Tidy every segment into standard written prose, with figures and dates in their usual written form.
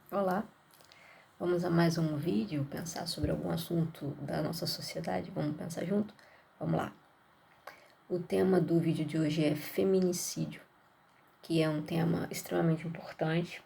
Olá, vamos a mais um vídeo, pensar sobre algum assunto da nossa sociedade, vamos pensar junto? Vamos lá. O tema do vídeo de hoje é feminicídio, que é um tema extremamente importante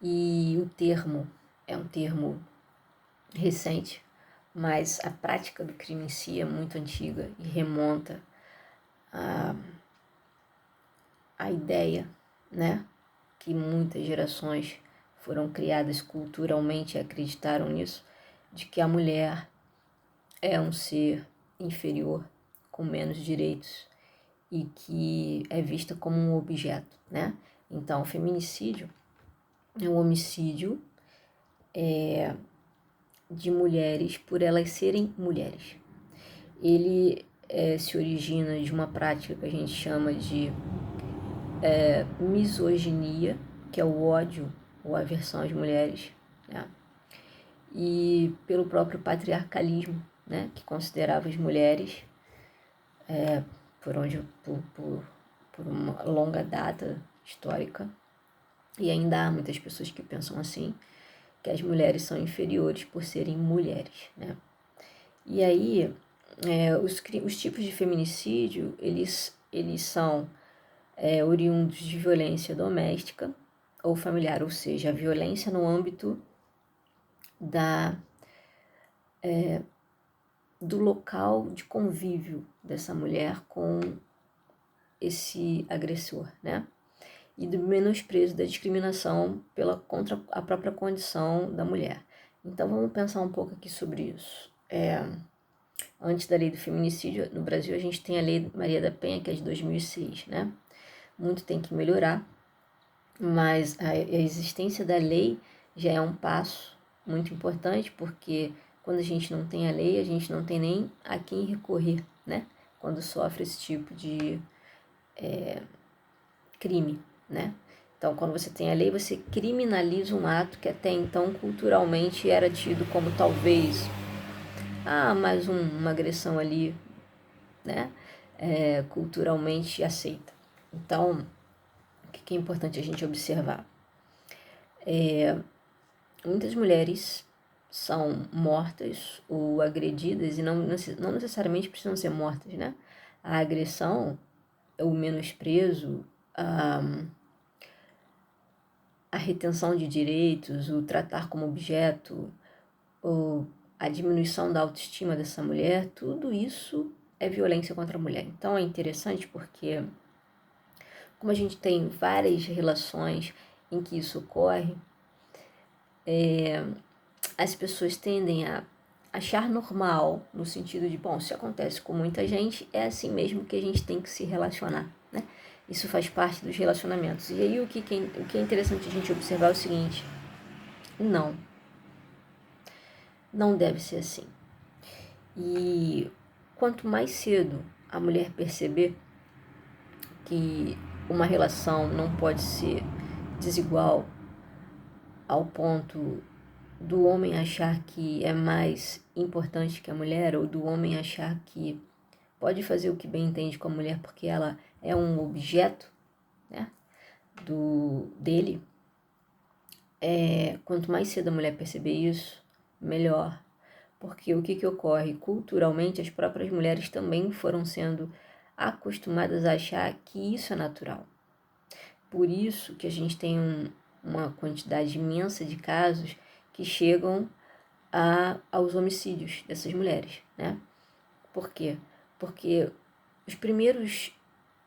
e o termo é um termo recente, mas a prática do crime em si é muito antiga e remonta à ideia, né, que muitas gerações foram criadas culturalmente e acreditaram nisso, de que a mulher é um ser inferior, com menos direitos e que é vista como um objeto, né? Então, o feminicídio é um homicídio de mulheres por elas serem mulheres. Ele se origina de uma prática que a gente chama de misoginia, que é o ódio ou aversão às mulheres, né? E pelo próprio patriarcalismo, né? Que considerava as mulheres por onde por uma longa data histórica, e ainda há muitas pessoas que pensam assim, que as mulheres são inferiores por serem mulheres, né? E aí, os tipos de feminicídio, eles são oriundos de violência doméstica ou familiar, ou seja, a violência no âmbito da, do local de convívio dessa mulher com esse agressor, né? E do menosprezo da discriminação contra a própria condição da mulher. Então vamos pensar um pouco aqui sobre isso. Antes da lei do feminicídio, no Brasil a gente tem a lei Maria da Penha, que é de 2006, né? Muito tem que melhorar, mas a existência da lei já é um passo muito importante, porque quando a gente não tem a lei, a gente não tem nem a quem recorrer, né? Quando sofre esse tipo de crime, né? Então, quando você tem a lei, você criminaliza um ato que até então culturalmente era tido como talvez, mais uma agressão ali, né? Culturalmente aceita. Então, o que é importante a gente observar? Muitas mulheres são mortas ou agredidas e não necessariamente precisam ser mortas, né? A agressão, o menosprezo, a retenção de direitos, o tratar como objeto, ou a diminuição da autoestima dessa mulher, tudo isso é violência contra a mulher. Então é interessante porque, como a gente tem várias relações em que isso ocorre, as pessoas tendem a achar normal, no sentido de, bom, se acontece com muita gente, é assim mesmo que a gente tem que se relacionar, né? Isso faz parte dos relacionamentos. E aí o que é interessante a gente observar é o seguinte: não, não deve ser assim. E quanto mais cedo a mulher perceber que uma relação não pode ser desigual ao ponto do homem achar que é mais importante que a mulher, ou do homem achar que pode fazer o que bem entende com a mulher porque ela é um objeto, né, dele, quanto mais cedo a mulher perceber isso, melhor. Porque o que ocorre? Culturalmente, as próprias mulheres também foram sendo acostumadas a achar que isso é natural. Por isso que a gente tem uma quantidade imensa de casos que chegam aos homicídios dessas mulheres, né? Por quê? Porque os primeiros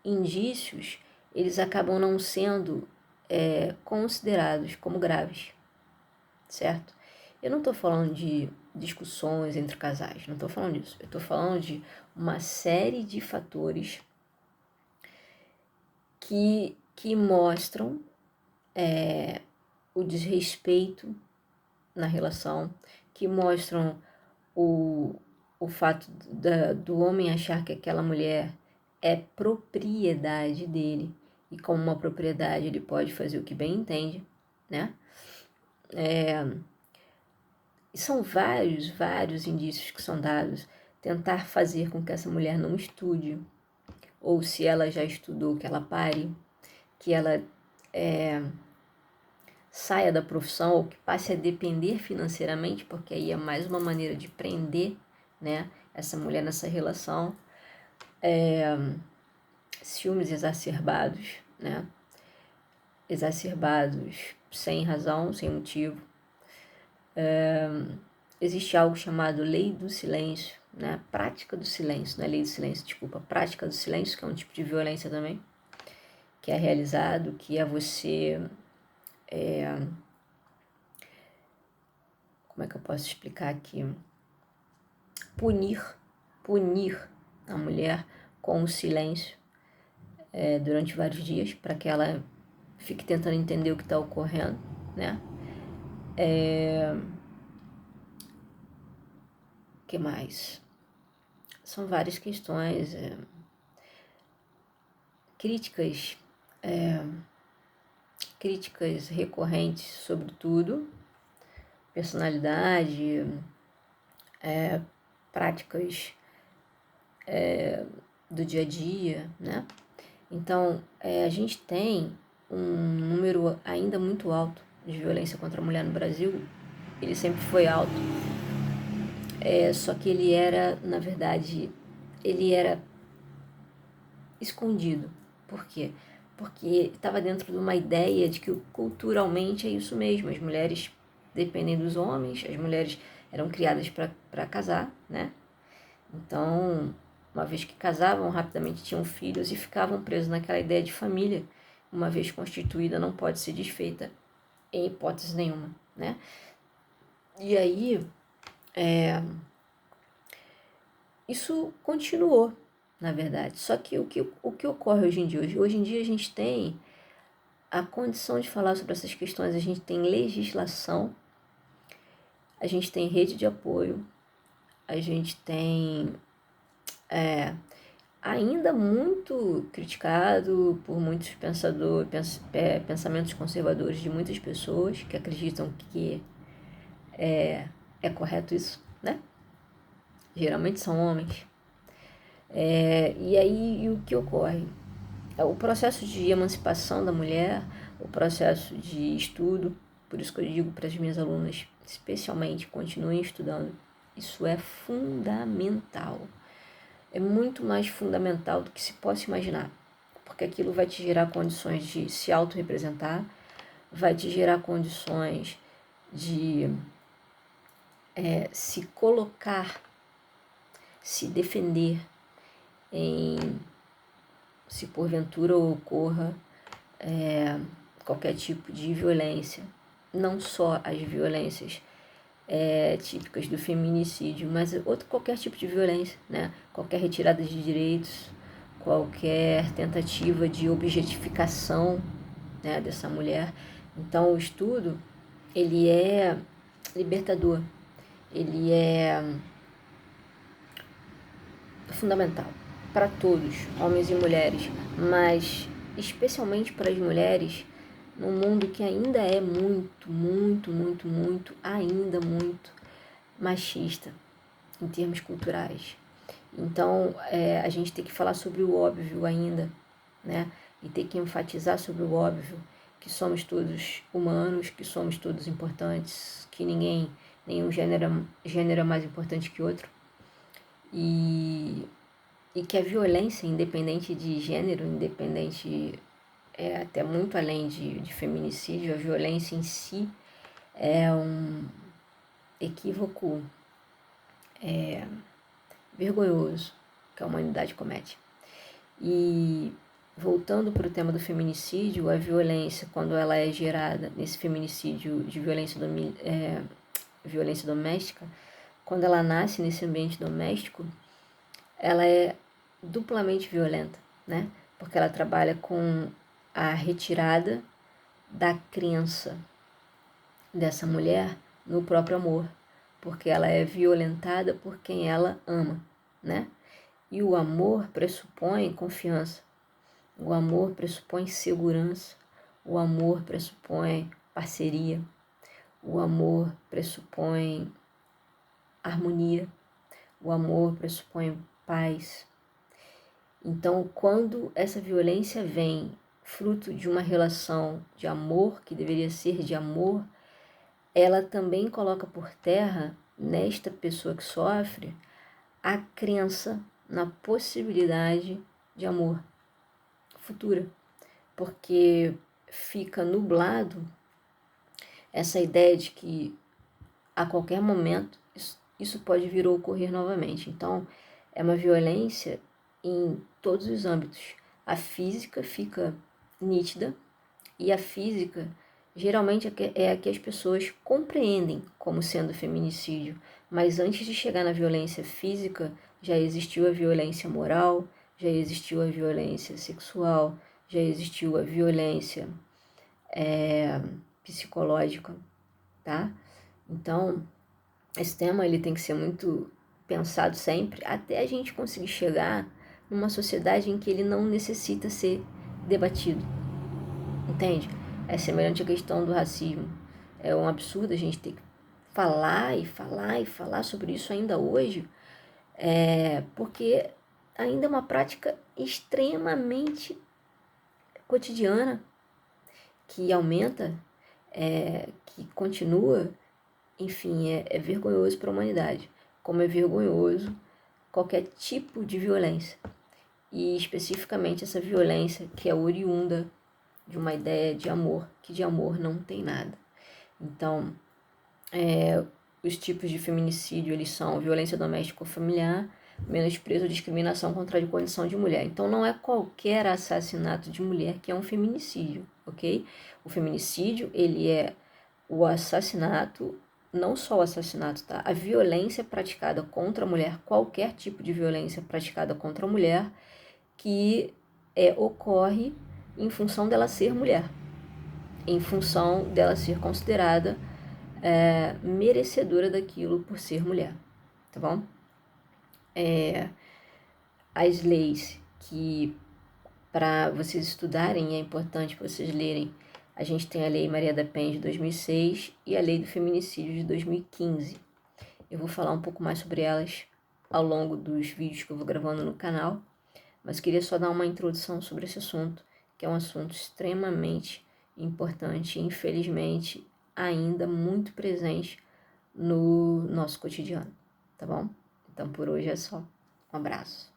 indícios, eles acabam não sendo considerados como graves, certo? Eu não estou falando de discussões entre casais, não estou falando disso. Eu estou falando de uma série de fatores que mostram o desrespeito na relação, que mostram o fato do homem achar que aquela mulher é propriedade dele, e como uma propriedade ele pode fazer o que bem entende, né? E são vários indícios que são dados. Tentar fazer com que essa mulher não estude, ou se ela já estudou, que ela pare, que ela saia da profissão ou que passe a depender financeiramente, porque aí é mais uma maneira de prender, né, essa mulher nessa relação. Ciúmes exacerbados, né, exacerbados sem razão, sem motivo. Existe algo chamado lei do silêncio, né, prática do silêncio, não é lei do silêncio, desculpa, prática do silêncio, que é um tipo de violência também, que é realizado, que é você... como é que eu posso explicar aqui? Punir a mulher com o silêncio durante vários dias, para que ela fique tentando entender o que está ocorrendo, né? Que mais? São várias questões, críticas, críticas recorrentes sobre tudo, personalidade, práticas do dia a dia, né? Então, a gente tem um número ainda muito alto de violência contra a mulher no Brasil. Ele sempre foi alto, só que ele era, na verdade, ele era escondido. Por quê? Porque estava dentro de uma ideia de que culturalmente é isso mesmo. As mulheres dependem dos homens, as mulheres eram criadas para casar, né? Então, uma vez que casavam, rapidamente tinham filhos e ficavam presos naquela ideia de família. Uma vez constituída, não pode ser desfeita em hipótese nenhuma, né? E aí, isso continuou, na verdade. Só que o que ocorre hoje em dia? Hoje em dia a gente tem a condição de falar sobre essas questões, a gente tem legislação, a gente tem rede de apoio, a gente tem ainda muito criticado por muitos pensamentos conservadores de muitas pessoas que acreditam que é correto isso, né? Geralmente são homens. E aí o que ocorre? O processo de emancipação da mulher, o processo de estudo, por isso que eu digo para as minhas alunas, especialmente, continuem estudando. Isso é fundamental. É muito mais fundamental do que se possa imaginar, porque aquilo vai te gerar condições de se autorrepresentar, vai te gerar condições de se colocar, se defender se porventura ocorra qualquer tipo de violência, não só as violências típicas do feminicídio, mas qualquer tipo de violência, né? Qualquer retirada de direitos, qualquer tentativa de objetificação, né, dessa mulher. Então o estudo, ele é libertador, ele é fundamental para todos, homens e mulheres, mas especialmente para as mulheres, num mundo que ainda é ainda muito machista em termos culturais. Então, a gente tem que falar sobre o óbvio ainda, né? E tem que enfatizar sobre o óbvio, que somos todos humanos, que somos todos importantes, que nenhum gênero é mais importante que outro. E que a violência, independente de gênero, independente até muito além de feminicídio, a violência em si é um equívoco vergonhoso que a humanidade comete. E voltando para o tema do feminicídio, a violência, quando ela é gerada nesse feminicídio de violência doméstica, quando ela nasce nesse ambiente doméstico, ela é duplamente violenta, né? Porque ela trabalha com a retirada da crença dessa mulher no próprio amor, porque ela é violentada por quem ela ama, né? E o amor pressupõe confiança, o amor pressupõe segurança, o amor pressupõe parceria, o amor pressupõe harmonia, o amor pressupõe paz. Então, quando essa violência vem fruto de uma relação de amor, que deveria ser de amor, ela também coloca por terra, nesta pessoa que sofre, a crença na possibilidade de amor futura, porque fica nublado essa ideia de que a qualquer momento isso pode vir a ocorrer novamente. Então, é uma violência em todos os âmbitos. A física fica nítida, e a física geralmente é a que as pessoas compreendem como sendo feminicídio, mas antes de chegar na violência física, já existiu a violência moral, já existiu a violência sexual, já existiu a violência psicológica, tá? Então, esse tema ele tem que ser muito pensado sempre, até a gente conseguir chegar numa sociedade em que ele não necessita ser debatido, entende? É semelhante à questão do racismo. É um absurdo a gente ter que falar e falar e falar sobre isso ainda hoje, porque ainda é uma prática extremamente cotidiana, que aumenta, que continua, enfim, é vergonhoso para a humanidade, como é vergonhoso qualquer tipo de violência, e especificamente essa violência que é oriunda de uma ideia de amor, que de amor não tem nada. Então, os tipos de feminicídio, eles são violência doméstica ou familiar, menosprezo ou discriminação contra a condição de mulher. Então, não é qualquer assassinato de mulher que é um feminicídio, ok? O feminicídio, ele é o assassinato, não só o assassinato, tá? A violência praticada contra a mulher, qualquer tipo de violência praticada contra a mulher, que ocorre em função dela ser mulher, em função dela ser considerada merecedora daquilo por ser mulher, tá bom? As leis que, para vocês estudarem, é importante vocês lerem. A gente tem a Lei Maria da Penha de 2006 e a Lei do Feminicídio de 2015. Eu vou falar um pouco mais sobre elas ao longo dos vídeos que eu vou gravando no canal, mas queria só dar uma introdução sobre esse assunto, que é um assunto extremamente importante e, infelizmente, ainda muito presente no nosso cotidiano, tá bom? Então, por hoje é só. Um abraço.